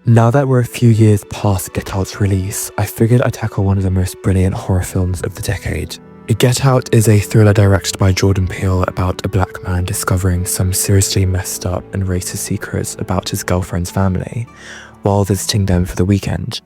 Now that we're a few years past Get Out's release, I figured I'd tackle one of the most brilliant horror films of the decade. Get Out is a thriller directed by Jordan Peele about a black man discovering some seriously messed up and racist secrets about his girlfriend's family while visiting them for the weekend.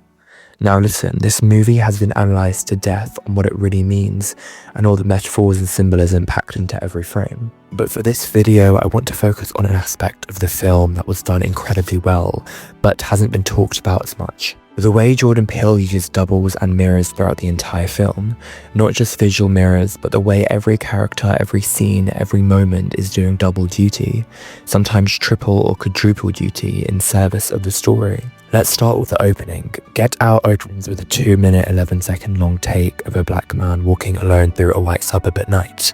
Now listen, this movie has been analysed to death on what it really means and all the metaphors and symbolism packed into every frame. But for this video, I want to focus on an aspect of the film that was done incredibly well, but hasn't been talked about as much. The way Jordan Peele uses doubles and mirrors throughout the entire film, not just visual mirrors, but the way every character, every scene, every moment is doing double duty, sometimes triple or quadruple duty in service of the story. Let's start with the opening. Get Out opens with a 2-minute 11-second long take of a black man walking alone through a white suburb at night,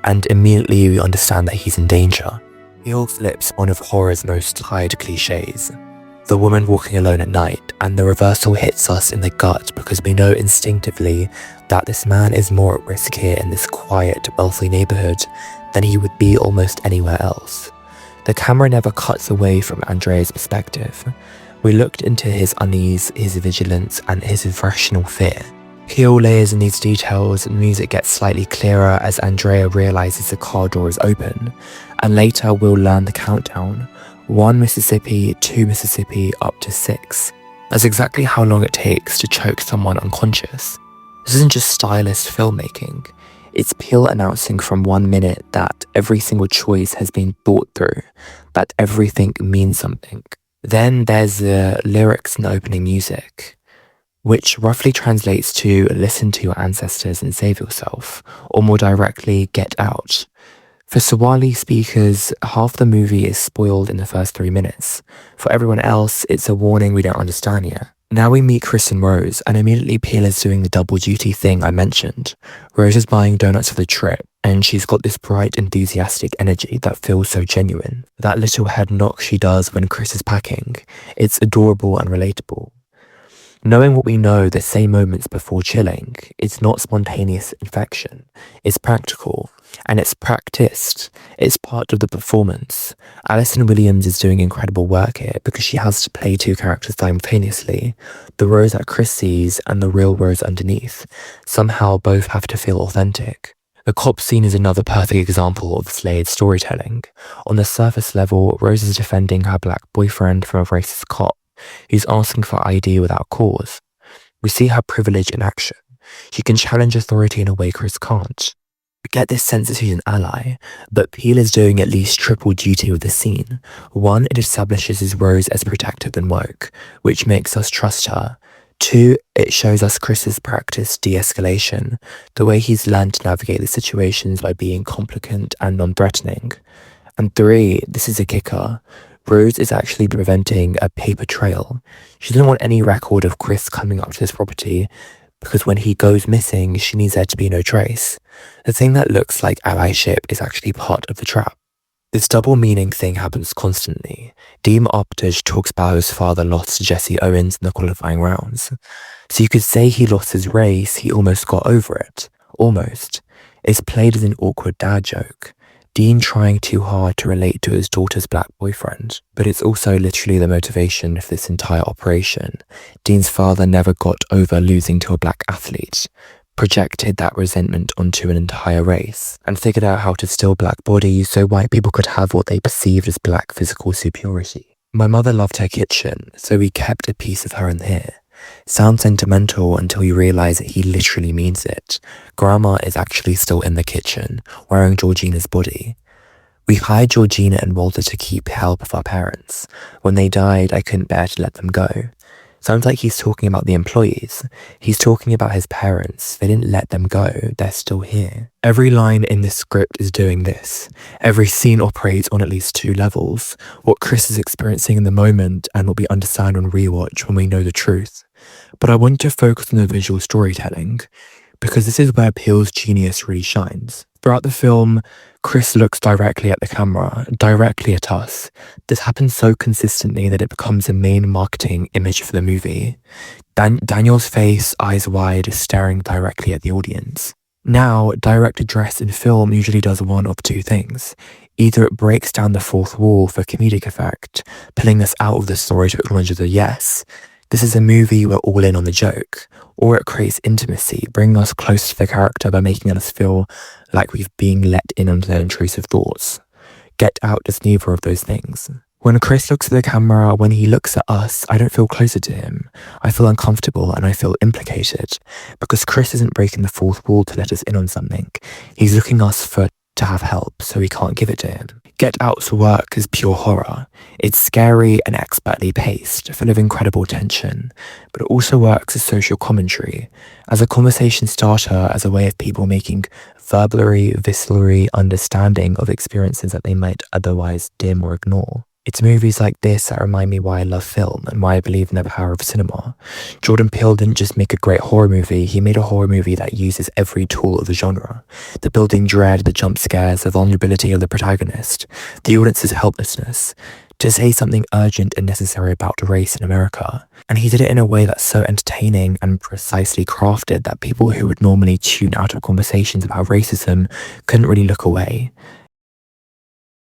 and immediately we understand that he's in danger. Peele flips one of horror's most tired cliches, the woman walking alone at night, and the reversal hits us in the gut because we know instinctively that this man is more at risk here in this quiet, wealthy neighborhood than he would be almost anywhere else. The camera never cuts away from Andrea's perspective. We looked into his unease, his vigilance, and his irrational fear. Peele layers in these details, and music gets slightly clearer as Andrea realizes the car door is open, and later we'll learn the countdown. 1 Mississippi, 2 Mississippi, up to 6. That's exactly how long it takes to choke someone unconscious. This isn't just stylist filmmaking. It's Peele announcing from 1 minute that every single choice has been thought through, that everything means something. Then there's the lyrics and opening music, which roughly translates to listen to your ancestors and save yourself, or more directly, get out. For Swahili speakers, half the movie is spoiled in the first 3 minutes. For everyone else, it's a warning we don't understand yet. Now we meet Chris and Rose, and immediately Peele is doing the double duty thing I mentioned. Rose is buying donuts for the trip, and she's got this bright, enthusiastic energy that feels so genuine. That little head knock she does when Chris is packing, it's adorable and relatable. Knowing what we know the same moments before chilling, it's not spontaneous infection, it's practical, and it's practiced. It's part of the performance. Alison Williams is doing incredible work here because she has to play 2 characters simultaneously, the Rose that Chris sees and the real Rose underneath. Somehow both have to feel authentic. The cop scene is another perfect example of this layered storytelling. On the surface level, Rose is defending her black boyfriend from a racist cop. He's asking for ID without cause. We see her privilege in action. She can challenge authority in a way Chris can't. We get this sense that she's an ally, but Peele is doing at least triple duty with the scene. 1, it establishes his Rose as protective and woke, which makes us trust her. 2, it shows us Chris's practiced de-escalation, the way he's learned to navigate the situations by being competent and non-threatening. And 3, this is a kicker. Rose is actually preventing a paper trail. She doesn't want any record of Chris coming up to this property because when he goes missing, she needs there to be no trace. The thing that looks like allyship is actually part of the trap. This double meaning thing happens constantly. Dean Armitage talks about how his father lost to Jesse Owens in the qualifying rounds. So you could say he lost his race, he almost got over it. Almost. It's played as an awkward dad joke. Dean trying too hard to relate to his daughter's black boyfriend, but it's also literally the motivation for this entire operation. Dean's father never got over losing to a black athlete, projected that resentment onto an entire race, and figured out how to steal black bodies so white people could have what they perceived as black physical superiority. My mother loved her kitchen, so we kept a piece of her in here. Sounds sentimental until you realise that he literally means it. Grandma is actually still in the kitchen, wearing Georgina's body. We hired Georgina and Walter to keep help of our parents. When they died, I couldn't bear to let them go. Sounds like he's talking about the employees. He's talking about his parents. They didn't let them go. They're still here. Every line in this script is doing this. Every scene operates on at least 2 levels. What Chris is experiencing in the moment and what we understand on rewatch when we know the truth. But I want to focus on the visual storytelling, because this is where Peele's genius really shines. Throughout the film, Chris looks directly at the camera, directly at us. This happens so consistently that it becomes a main marketing image for the movie. Daniel's face, eyes wide, is staring directly at the audience. Now, direct address in film usually does one of 2 things. Either it breaks down the fourth wall for comedic effect, pulling us out of the story to acknowledge that yes, this is a movie we're all in on the joke, or it creates intimacy, bringing us close to the character by making us feel like we've been let in on their intrusive thoughts. Get Out does neither of those things. When Chris looks at the camera, when he looks at us, I don't feel closer to him. I feel uncomfortable and I feel implicated, because Chris isn't breaking the fourth wall to let us in on something. He's looking us for to have help, so we can't give it to him. Get Out's work is pure horror. It's scary and expertly paced, full of incredible tension, but it also works as social commentary, as a conversation starter, as a way of people making verbally, viscerally understanding of experiences that they might otherwise dim or ignore. It's movies like this that remind me why I love film and why I believe in the power of cinema. Jordan Peele didn't just make a great horror movie, he made a horror movie that uses every tool of the genre. The building dread, the jump scares, the vulnerability of the protagonist, the audience's helplessness, to say something urgent and necessary about race in America. And he did it in a way that's so entertaining and precisely crafted that people who would normally tune out of conversations about racism couldn't really look away.